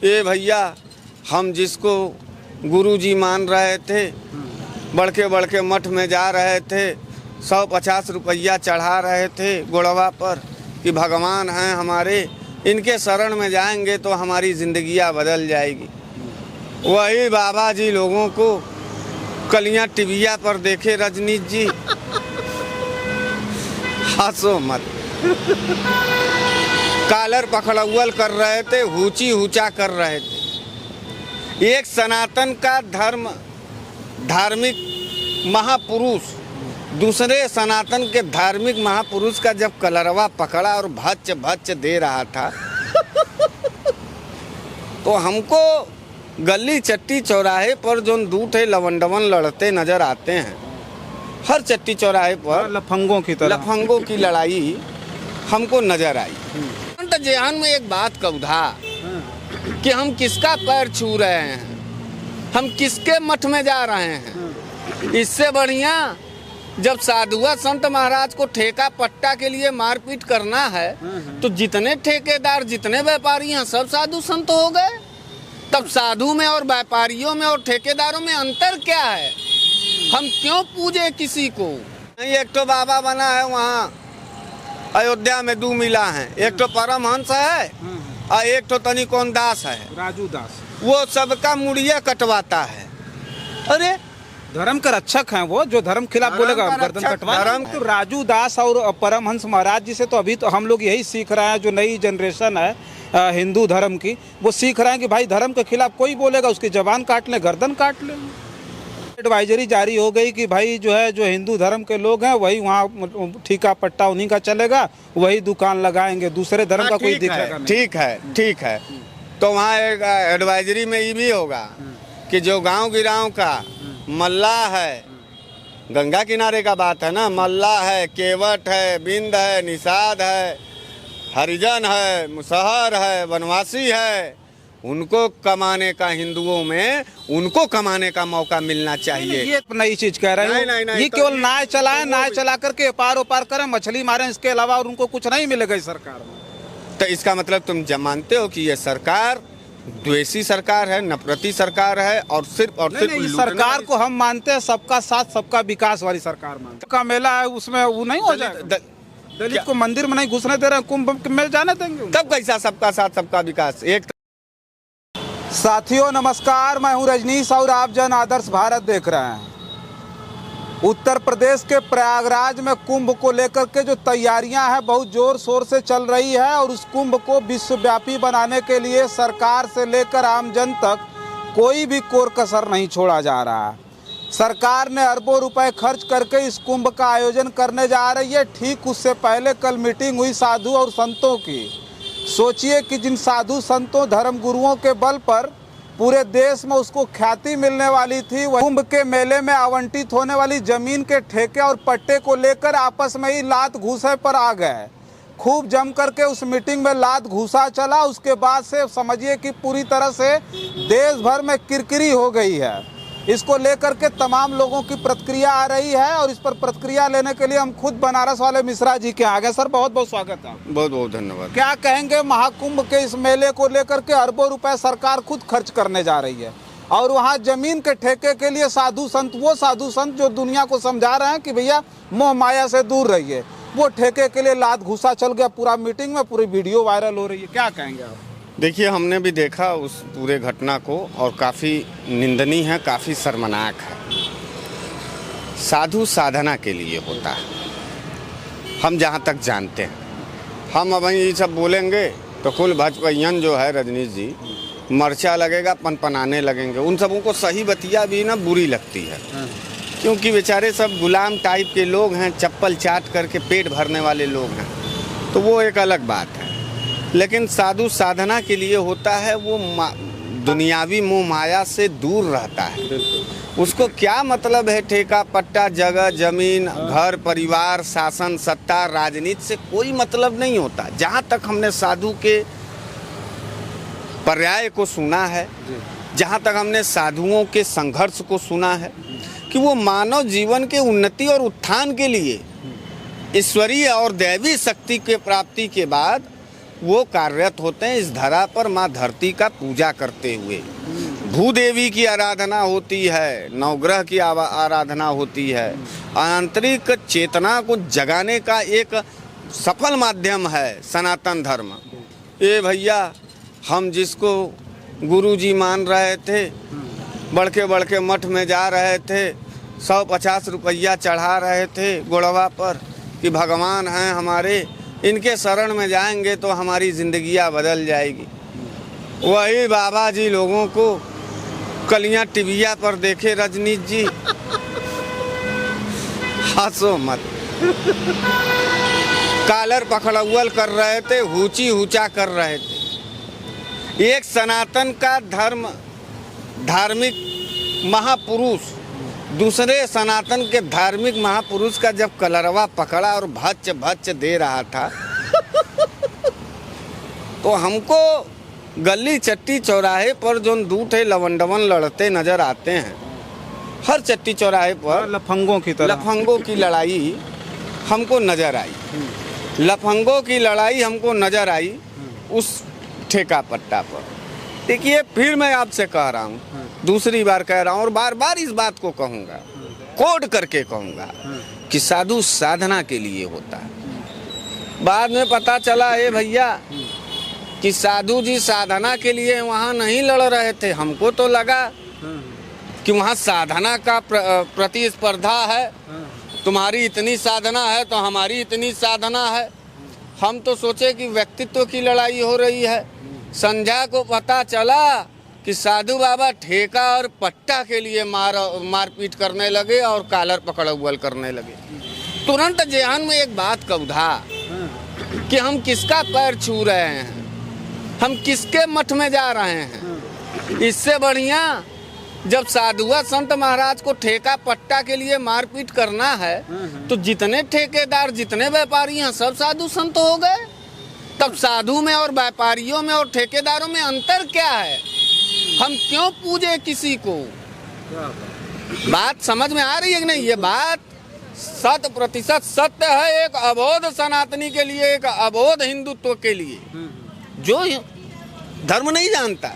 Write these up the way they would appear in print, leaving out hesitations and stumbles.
ये भैया हम जिसको गुरुजी मान रहे थे, बड़के मठ में जा रहे थे, 150 रुपया चढ़ा रहे थे गोड़वा पर कि भगवान हैं हमारे, इनके शरण में जाएंगे तो हमारी जिंदगियां बदल जाएगी। वही बाबा जी लोगों को कलियां टिबिया पर देखे रजनीश जी, हंसो मत। कालर पखड़ौल कर रहे थे, हुची हुचा कर रहे थे। एक सनातन का धार्मिक महापुरुष दूसरे सनातन के धार्मिक महापुरुष का जब कलरवा पकड़ा और भच्च भच्च दे रहा था तो हमको गली चट्टी चौराहे पर जो दूठे लवंडवन लड़ते नजर आते हैं, हर चट्टी चौराहे पर लफंगों की लड़ाई हमको नजर आई। तो जेहन में एक बात कौधा कि हम किसका पैर छू रहे हैं, हम किसके मठ में जा रहे हैं। इससे बढ़िया जब साधुआ संत महाराज को ठेका पट्टा के लिए मारपीट करना है तो जितने ठेकेदार जितने व्यापारी हैं सब साधु संत हो गए। तब साधु में और व्यापारियों में और ठेकेदारों में अंतर क्या है? हम क्यों पूजे किसी को? एक तो बाबा बना है वहाँ अयोध्या में 2 मिला है, एक तो परमहंस है और एक तो तनिकोन दास है, राजू दास। वो सबका मुड़िया कटवाता है। अरे धर्म का रक्षक हैं वो, जो धर्म खिलाफ बोलेगा गर्दन कटवा। तो राजू दास और परमहंस महाराज जी से तो अभी तो हम लोग यही सीख रहे हैं, जो नई जनरेशन है हिंदू धर्म की, वो सीख रहे हैं कि भाई धर्म के खिलाफ कोई बोलेगा उसकी जबान काट ले, गर्दन काट ले। एडवाइजरी जारी हो गई कि भाई जो है जो हिंदू धर्म के लोग हैं वही वहाँ ठीका पट्टा उन्हीं का चलेगा, वही दुकान लगाएंगे, दूसरे धर्म का कोई दिखेगा नहीं। ठीक है। तो वहाँ एक एडवाइजरी में ये भी होगा कि जो गाँव गिराव का मल्लाह है, गंगा किनारे का बात है ना, मल्लाह है, केवट है, बिंद है, निषाद है, हरिजन है, मुसहर है, वनवासी है, उनको कमाने का, हिंदुओं में उनको कमाने का मौका मिलना चाहिए। ये नई चीज कह रहे हैं। नहीं, ये केवल नाव चलाएं, नाव चला करके पार उपार करें, मछली मारें, इसके अलावा और उनको कुछ नहीं मिलेगा इस सरकार में। तो इसका मतलब तुम जब मानते हो कि ये सरकार द्वेषी सरकार है, नफरती सरकार है और सिर्फ इस सरकार को हम मानते हैं सबका साथ सबका विकास वाली सरकार मानते हैं। का मेला है उसमें वो नहीं हो जाएगा, दलित को मंदिर में नहीं घुसने दे रहे हैं, कुंभ में जाने देंगे, तब कैसा सबका साथ सबका विकास। एक साथियों नमस्कार, मैं हूं रजनीश और आप जन आदर्श भारत देख रहे हैं। उत्तर प्रदेश के प्रयागराज में कुंभ को लेकर के जो तैयारियां हैं बहुत जोर शोर से चल रही है और उस कुंभ को विश्वव्यापी बनाने के लिए सरकार से लेकर आम जन तक कोई भी कोर कसर नहीं छोड़ा जा रहा है। सरकार ने अरबों रुपए खर्च करके इस कुंभ का आयोजन करने जा रही है। ठीक उससे पहले कल मीटिंग हुई साधु और संतों की। सोचिए कि जिन साधु संतों धर्म गुरुओं के बल पर पूरे देश में उसको ख्याति मिलने वाली थी, वह कुंभ के मेले में आवंटित होने वाली जमीन के ठेके और पट्टे को लेकर आपस में ही लात घूसे पर आ गए। खूब जम करके उस मीटिंग में लात घूसा चला। उसके बाद से समझिए कि पूरी तरह से देश भर में किरकिरी हो गई है। इसको लेकर के तमाम लोगों की प्रतिक्रिया आ रही है और इस पर प्रतिक्रिया लेने के लिए हम खुद बनारस वाले मिश्रा जी के आ गए। सर बहुत बहुत स्वागत है। बहुत बहुत धन्यवाद। क्या कहेंगे, महाकुंभ के इस मेले को लेकर के अरबों रुपए सरकार खुद खर्च करने जा रही है और वहाँ जमीन के ठेके के लिए साधु संत, वो साधु संत जो दुनिया को समझा रहे हैं कि भैया मोह माया से दूर रहिए, वो ठेके के लिए लात घुसा चल गया पूरा मीटिंग में, पूरी वीडियो वायरल हो रही है। क्या कहेंगे आप? देखिए, हमने भी देखा उस पूरे घटना को और काफ़ी निंदनीय है, काफ़ी शर्मनाक है। साधु साधना के लिए होता है, हम जहाँ तक जानते हैं। हम अब ये सब बोलेंगे तो कुल भाजपाइयन जो है रजनीश जी मर्चा लगेगा, पनपनाने लगेंगे। उन सबों को सही बतिया भी ना बुरी लगती है, क्योंकि बेचारे सब गुलाम टाइप के लोग हैं, चप्पल चाट करके पेट भरने वाले लोग हैं, तो वो एक अलग बात है। लेकिन साधु साधना के लिए होता है, वो दुनियावी मोह माया से दूर रहता है। उसको क्या मतलब है ठेका पट्टा, जगह जमीन, घर परिवार, शासन सत्ता, राजनीति से कोई मतलब नहीं होता। जहाँ तक हमने साधु के पर्याय को सुना है, जहाँ तक हमने साधुओं के संघर्ष को सुना है कि वो मानव जीवन के उन्नति और उत्थान के लिए ईश्वरीय और दैवी शक्ति के प्राप्ति के बाद वो कार्यरत होते हैं इस धरा पर माँ धरती का पूजा करते हुए। भूदेवी की आराधना होती है, नवग्रह की आराधना होती है, आंतरिक चेतना को जगाने का एक सफल माध्यम है सनातन धर्म। ये भैया हम जिसको गुरुजी मान रहे थे, बड़के मठ में जा रहे थे, 150 रुपया चढ़ा रहे थे गोड़वा पर कि भगवान हैं हमारे, इनके शरण में जाएंगे तो हमारी जिंदगियां बदल जाएगी। वही बाबा जी लोगों को कलियां टिबिया पर देखे रजनीश जी, हंसो मत, कालर पकड़ौल कर रहे थे, हुची हुचा कर रहे थे। एक सनातन का धार्मिक महापुरुष दूसरे सनातन के धार्मिक महापुरुष का जब कलरवा पकड़ा और भच्च दे रहा था तो हमको गली चट्टी चौराहे पर जो दूठे लवंडवन लड़ते नजर आते हैं, हर चट्टी चौराहे पर लफंगों की लड़ाई हमको नजर आई। लफंगों की लड़ाई हमको नजर आई उस ठेका पट्टा पर। देखिए, फिर मैं आपसे कह रहा हूँ, दूसरी बार कह रहा हूँ और बार बार इस बात को कहूँगा, कोड करके कहूँगा कि साधु साधना के लिए होता है। बाद में पता चला है भैया कि साधु जी साधना के लिए वहाँ नहीं लड़ रहे थे। हमको तो लगा कि वहाँ साधना का प्रतिस्पर्धा है, तुम्हारी इतनी साधना है तो हमारी इतनी साधना है। हम तो सोचे कि व्यक्तित्व की लड़ाई हो रही है। संध्या को पता चला कि साधु बाबा ठेका और पट्टा के लिए मारपीट करने लगे और कालर पकड़ौल करने लगे। तुरंत जेहन में एक बात कौधा कि हम किसका पैर छू रहे हैं, हम किसके मठ में जा रहे हैं। इससे बढ़िया जब साधुआ संत महाराज को ठेका पट्टा के लिए मारपीट करना है तो जितने ठेकेदार जितने व्यापारी हैं सब साधु संत हो गए। तब साधु में और व्यापारियों में और ठेकेदारों में अंतर क्या है? हम क्यों पूजे किसी को? बात समझ में आ रही है कि नहीं? ये बात 100% सत्य है। एक अबोध सनातनी के लिए, एक अबोध हिंदुत्व के लिए जो धर्म नहीं जानता,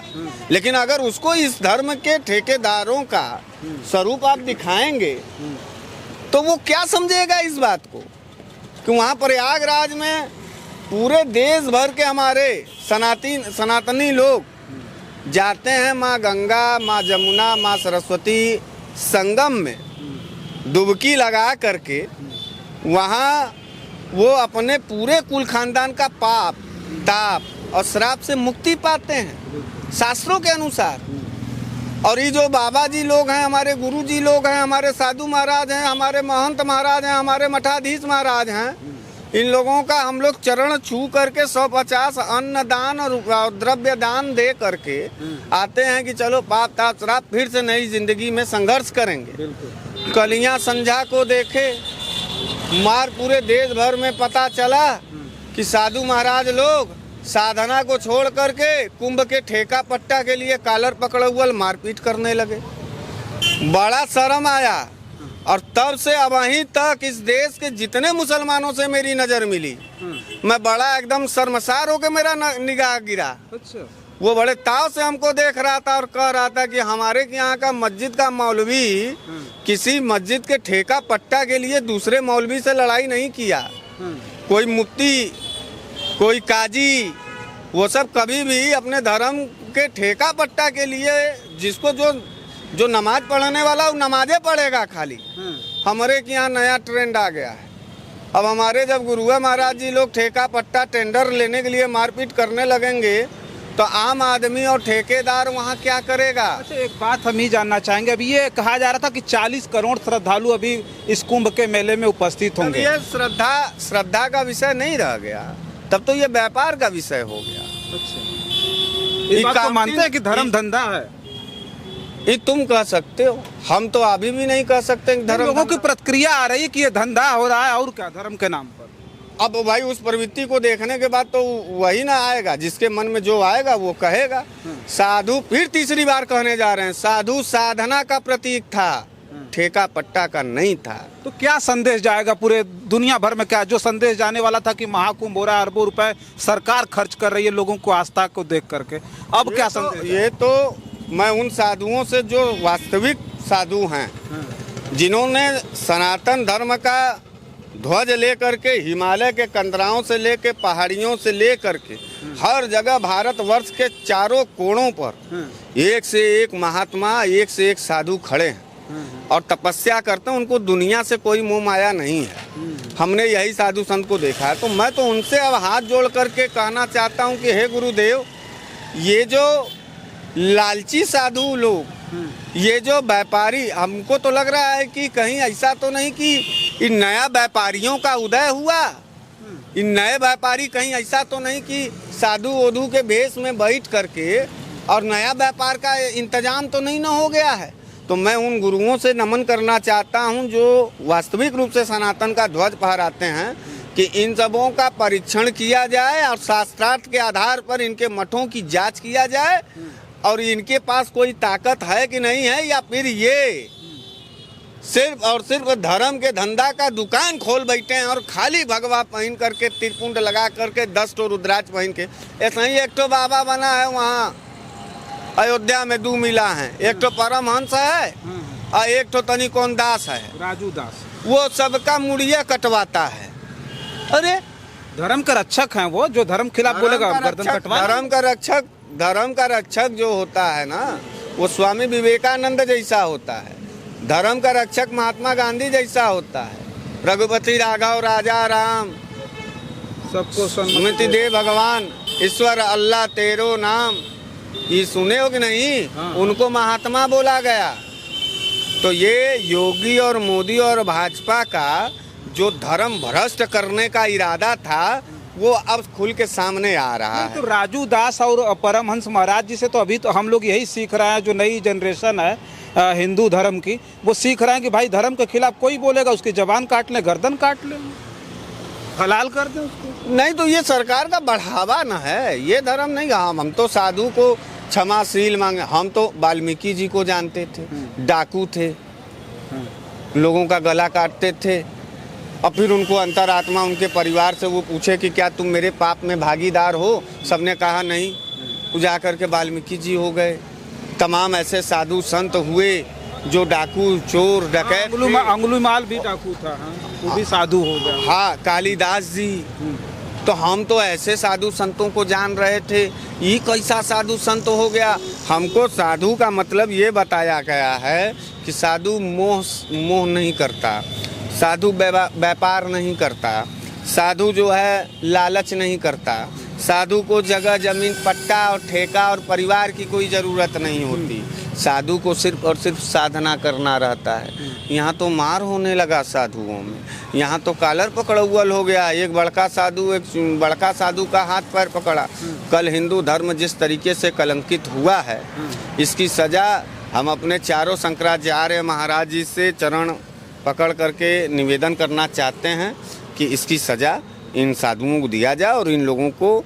लेकिन अगर उसको इस धर्म के ठेकेदारों का स्वरूप आप दिखाएंगे तो वो क्या समझेगा इस बात को कि वहाँ प्रयागराज में पूरे देश भर के हमारे सनातनी लोग जाते हैं माँ गंगा, माँ जमुना, माँ सरस्वती संगम में डुबकी लगा करके वहाँ वो अपने पूरे कुल खानदान का पाप ताप और श्राप से मुक्ति पाते हैं शास्त्रों के अनुसार। और ये जो बाबा जी लोग हैं, हमारे गुरु जी लोग हैं, हमारे साधु महाराज हैं, हमारे महंत महाराज हैं, हमारे मठाधीश महाराज हैं, इन लोगों का हम लोग चरण छू करके 150 अन्न दान और द्रव्य दान दे करके आते हैं कि चलो पाप ताप श्राप फिर से नई जिंदगी में संघर्ष करेंगे। कलियां संध्या को देखे, मार पूरे देश भर में पता चला कि साधु महाराज लोग साधना को छोड़ करके कुंभ के ठेका पट्टा के लिए कालर पकड़ौल मारपीट करने लगे। बड़ा शर्म आया और तब से अब वहीं तक इस देश के जितने मुसलमानों से मेरी नजर मिली, मैं बड़ा एकदम शर्मसार होकर मेरा निगाह गिरा। अच्छा। वो बड़े ताव से हमको देख रहा था और कह रहा था कि हमारे यहाँ का मस्जिद का मौलवी किसी मस्जिद के ठेका पट्टा के लिए दूसरे मौलवी से लड़ाई नहीं किया। कोई मुफ्ती, कोई काजी, वो सब कभी भी अपने धर्म के ठेका पट्टा के लिए जिसको जो नमाज पढ़ने वाला वो नमाजें पढ़ेगा खाली। हमारे के यहाँ नया ट्रेंड आ गया है। अब हमारे जब गुरुआ महाराज जी लोग ठेका पट्टा टेंडर लेने के लिए मारपीट करने लगेंगे तो आम आदमी और ठेकेदार वहाँ क्या करेगा? अच्छा, एक बात हम ही जानना चाहेंगे। अभी ये कहा जा रहा था कि 40 करोड़ श्रद्धालु अभी इस कुंभ के मेले में उपस्थित होंगे। ये श्रद्धा का विषय नहीं रह गया, तब तो ये व्यापार का विषय हो गया। अच्छा, इस बात को मानते हैं कि धर्म धंधा है? ये तुम कह सकते हो, हम तो अभी भी नहीं कह सकते धर्म। लोगों की प्रतिक्रिया आ रही है कि ये धंधा हो रहा है और क्या धर्म के नाम पर। अब भाई उस प्रवृत्ति को देखने के बाद तो वही ना आएगा, जिसके मन में जो आएगा वो कहेगा। साधु फिर तीसरी बार कहने जा रहे हैं, साधु साधना का प्रतीक था, ठेका पट्टा का नहीं था। तो क्या संदेश जाएगा पूरे दुनिया भर में? क्या जो संदेश जाने वाला था कि महाकुंभ हो रहा है, अरबों रुपए सरकार खर्च कर रही है लोगों को आस्था को देख करके, अब क्या संदेश? ये तो मैं उन साधुओं से जो वास्तविक साधु हैं, जिन्होंने सनातन धर्म का ध्वज लेकर के हिमालय के कंदराओं से लेके पहाड़ियों से लेकर के हर जगह भारतवर्ष के चारों कोणों पर एक से एक महात्मा, एक से एक साधु खड़े हैं और तपस्या करते हैं। उनको दुनिया से कोई मोह माया नहीं है। हमने यही साधु संत को देखा है। तो मैं तो उनसे अब हाथ जोड़ करके कहना चाहता हूँ कि हे गुरुदेव, ये जो लालची साधु लोग, ये जो व्यापारी, हमको तो लग रहा है कि कहीं ऐसा तो नहीं कि इन नया व्यापारियों का उदय हुआ। इन नए व्यापारी कहीं ऐसा तो नहीं कि साधु ओधु के भेष में बैठ करके और नया व्यापार का इंतजाम तो नहीं ना हो गया है। तो मैं उन गुरुओं से नमन करना चाहता हूं जो वास्तविक रूप से सनातन का ध्वज फहराते हैं कि इन सबों का परीक्षण किया जाए और शास्त्रार्थ के आधार पर इनके मठों की जांच किया जाए और इनके पास कोई ताकत है कि नहीं है, या फिर ये सिर्फ और सिर्फ धर्म के धंधा का दुकान खोल बैठे हैं और खाली भगवा पहन करके, त्रिपुंड लगा करके, 10 ठो रुद्राक्ष पहन के। ऐसा ही एक ठो बाबा बना है वहाँ अयोध्या में, 2 मिला है, एक ठो परमहंस है और एक ठो तनिकोन दास है, राजू दास। वो सबका मुड़िया कटवाता है। अरे धर्म का रक्षक हैं वो, जो धर्म खिलाफ बोलेगा गर्दन कटवा। धर्म का रक्षक जो होता है ना, वो स्वामी विवेकानंद जैसा होता है। धर्म का रक्षक महात्मा गांधी जैसा होता है। रघुपति राघव राजा राम सबको सुमिति दे भगवान ईश्वर अल्लाह तेरो नाम, ये सुने हो कि नहीं? हाँ। उनको महात्मा बोला गया। तो ये योगी और मोदी और भाजपा का जो धर्म भ्रष्ट करने का इरादा था, वो अब खुल के सामने आ रहा है। तो राजू दास और परमहंस महाराज जी से तो अभी तो हम लोग यही सीख रहे हैं, जो नई जनरेशन है हिंदू धर्म की, वो सीख रहे हैं कि भाई धर्म के खिलाफ कोई बोलेगा उसकी जबान काट ले, गर्दन काट ले, हलाल कर दे उसको। नहीं तो ये सरकार का बढ़ावा न है, ये धर्म नहीं। हम तो साधु को क्षमाशील मांगे। हम तो वाल्मीकि जी को जानते थे, डाकू थे, लोगों का गला काटते थे, और फिर उनको अंतरात्मा उनके परिवार से वो पूछे कि क्या तुम मेरे पाप में भागीदार हो? सबने कहा नहीं। जा करके वाल्मीकि जी हो गए। तमाम ऐसे साधु संत हुए जो डाकू, चोर, डकैत। अंगुलीमाल भी डाकू था, वो भी साधु हो गया। हाँ, कालिदास जी। तो हम तो ऐसे साधु संतों को जान रहे थे, ये कैसा साधु संत हो गया? हमको साधु का मतलब ये बताया गया है कि साधु मोह नहीं करता, साधु व्यापार नहीं करता, साधु जो है लालच नहीं करता, साधु को जगह जमीन पट्टा और ठेका और परिवार की कोई ज़रूरत नहीं होती। साधु को सिर्फ और सिर्फ साधना करना रहता है। यहाँ तो मार होने लगा साधुओं में, यहाँ तो कॉलर पकड़ुअल हो गया। एक बड़का साधु का हाथ पैर पकड़ा। कल हिंदू धर्म जिस तरीके से कलंकित हुआ है, इसकी सज़ा हम अपने चारों शंकराचार्य महाराज जी से चरण पकड़ करके निवेदन करना चाहते हैं कि इसकी सज़ा इन साधुओं को दिया जाए और इन लोगों को,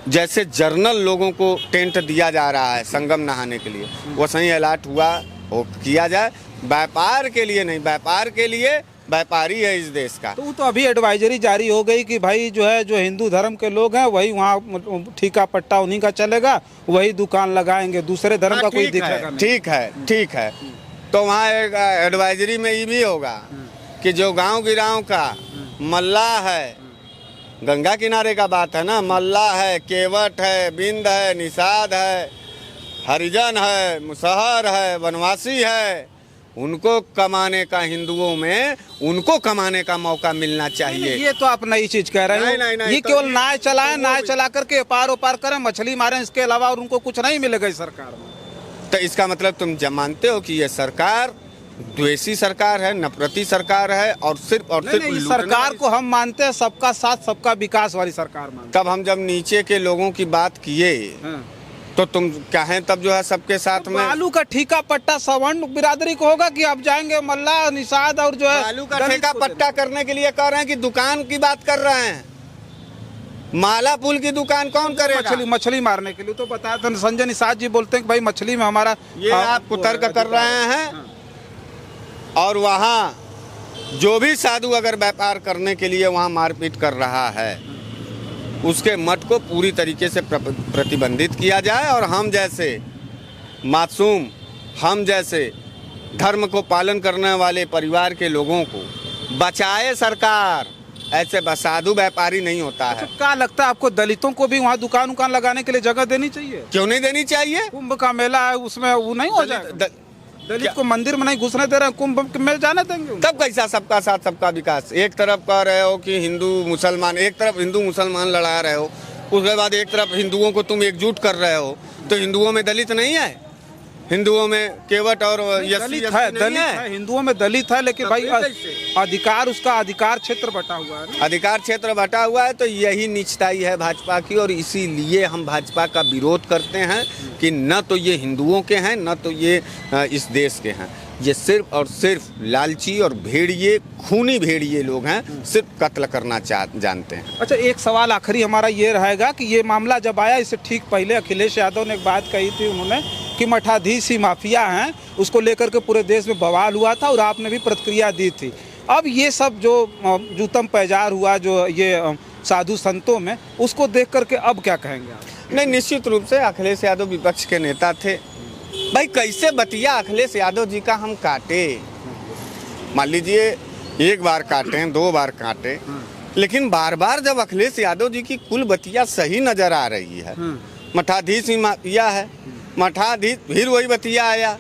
जैसे जर्नल लोगों को टेंट दिया जा रहा है संगम नहाने के लिए, वो सही अलर्ट हुआ हो किया जाए। व्यापार के लिए नहीं, व्यापार के लिए व्यापारी है इस देश का। तो अभी एडवाइजरी जारी हो गई कि भाई जो है, जो हिंदू धर्म के लोग हैं वही वहाँ ठेका पट्टा उन्हीं का चलेगा, वही दुकान लगाएंगे, दूसरे धर्म का कोई दिखेगा नहीं। ठीक है। तो वहाँ एक एडवाइजरी में ये भी होगा कि जो गांव गिराव का मल्लाह है, गंगा किनारे का बात है ना, मल्लाह है, केवट है, बिंद है, निषाद है, हरिजन है, मुसहर है, वनवासी है, उनको कमाने का, हिंदुओं में उनको कमाने का मौका मिलना चाहिए। ये तो आप नई चीज कह रहे हैं। नहीं, ये केवल नाव चलाएं, नाव चला करके पार उपार करें, मछली मारें, इसके अलावा और उनको कुछ नहीं मिलेगा इस सरकार में। तो इसका मतलब तुम जब मानते हो कि ये सरकार द्वेषी सरकार है, नफरती सरकार है और सिर्फ इस सरकार को हम मानते हैं सबका साथ सबका विकास वाली सरकार मानते। तब हम जब नीचे के लोगों की बात किए तो तुम कहें तब जो है सबके साथ में आलू का ठेका पट्टा सवर्ण बिरादरी को होगा कि अब जाएंगे मल्ला, निषाद और जो है आलू का ठेका पट्टा करने के लिए कह रहे हैं कि दुकान की बात कर रहे हैं। माला पुल की दुकान कौन करेगा? मछली मारने के लिए तो बताया था संजय निषाद जी, बोलते हैं कि भाई मछली में हमारा ये आप कुतर्क कर रहे हैं और वहाँ जो भी साधु अगर व्यापार करने के लिए वहाँ मारपीट कर रहा है, उसके मठ को पूरी तरीके से प्रतिबंधित किया जाए और हम जैसे मासूम, हम जैसे धर्म को पालन करने वाले परिवार के लोगों को बचाए सरकार। ऐसे साधु व्यापारी नहीं होता है। क्या लगता है आपको, दलितों को भी वहाँ दुकान उकान लगाने के लिए जगह देनी चाहिए? क्यों नहीं देनी चाहिए? कुंभ का मेला है, उसमें वो नहीं हो जाएगा? दलित को मंदिर में नहीं घुसने दे रहे हैं, कुंभ में जाने देंगे? तब कैसा सबका साथ सबका विकास? एक तरफ कह रहे हो कि हिंदू मुसलमान, एक तरफ हिंदू मुसलमान लड़ा रहे हो, उसके बाद एक तरफ हिंदुओं को तुम एकजुट कर रहे हो। तो हिंदुओं में दलित नहीं है, हिंदुओं में केवट और दलित है, हिंदुओं में दलित है, लेकिन भाई अधिकार, उसका अधिकार क्षेत्र बटा हुआ है। अधिकार क्षेत्र बटा हुआ है, तो यही नीचताई है भाजपा की। और इसीलिए हम भाजपा का विरोध करते हैं कि न तो ये हिंदुओं के हैं, न तो ये इस देश के हैं। ये सिर्फ और सिर्फ लालची और भेड़िए, खूनी भेड़िए लोग हैं, सिर्फ कत्ल करना जानते हैं। अच्छा, एक सवाल आखिरी हमारा ये रहेगा कि ये मामला जब आया, इससे ठीक पहले अखिलेश यादव ने एक बात कही थी उन्होंने कि मठाधीश ही माफिया हैं, उसको लेकर के पूरे देश में बवाल हुआ था और आपने भी प्रतिक्रिया दी थी। अब ये सब जो जूतम पैजार हुआ जो ये साधु संतों में, उसको देख करके अब क्या कहेंगे आप? नहीं, निश्चित रूप से अखिलेश यादव विपक्ष के नेता थे भाई। कैसे बतिया अखिलेश यादव जी का हम काटे? मान लीजिए एक बार काटें, 2 बार काटें, लेकिन बार बार जब अखिलेश यादव जी की कुल बतिया सही नजर आ रही है, मठाधीश ही माफिया है, मठाधीश फिर वही बतिया आया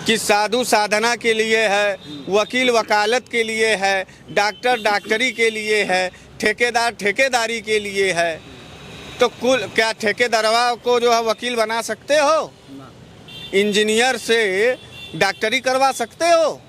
कि साधु साधना के लिए है, वकील वकालत के लिए है, डॉक्टर डॉक्टरी के लिए है, ठेकेदार ठेकेदारी के लिए है। तो कुल क्या ठेकेदारवा को जो है वकील बना सकते हो? इंजीनियर से डॉक्टरी करवा सकते हो?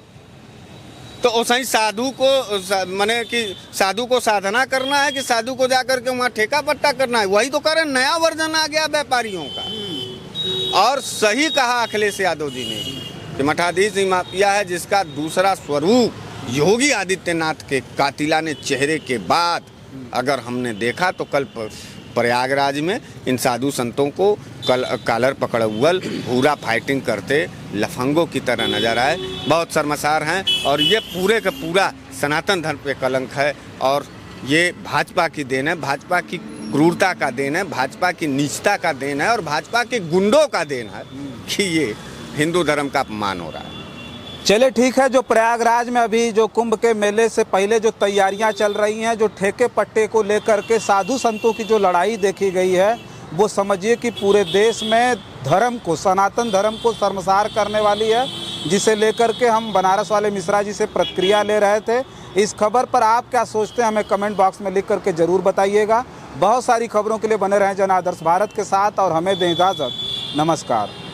तो उसी साधु को माने कि साधु को साधना करना है कि साधु को जाकर के वहाँ ठेका पट्टा करना है? वही तो करें, नया वर्जन आ गया व्यापारियों का। और सही कहा अखिलेश यादव जी ने कि मठाधीश ही माफिया है, जिसका दूसरा स्वरूप योगी आदित्यनाथ के कातिलाने चेहरे के बाद अगर हमने देखा तो कल प्रयागराज में इन साधु संतों को कॉलर पकड़ुअल पूरा फाइटिंग करते लफंगों की तरह नजर आए। बहुत शर्मसार हैं और ये पूरे का पूरा सनातन धर्म पे कलंक है और ये भाजपा की देन है, भाजपा की क्रूरता का देन है, भाजपा की नीचता का देन है और भाजपा के गुंडों का देन है कि ये हिंदू धर्म का अपमान हो रहा है। चले ठीक है, जो प्रयागराज में अभी जो कुंभ के मेले से पहले जो तैयारियां चल रही हैं, जो ठेके पट्टे को लेकर के साधु संतों की जो लड़ाई देखी गई है, वो समझिए कि पूरे देश में धर्म को, सनातन धर्म को शर्मसार करने वाली है, जिसे लेकर के हम बनारस वाले मिश्रा जी से प्रतिक्रिया ले रहे थे। इस खबर पर आप क्या सोचते हैं, हमें कमेंट बॉक्स में लिख करके ज़रूर बताइएगा। बहुत सारी खबरों के लिए बने रहें जन आदर्श भारत के साथ और हमें दें इजाज़त। नमस्कार।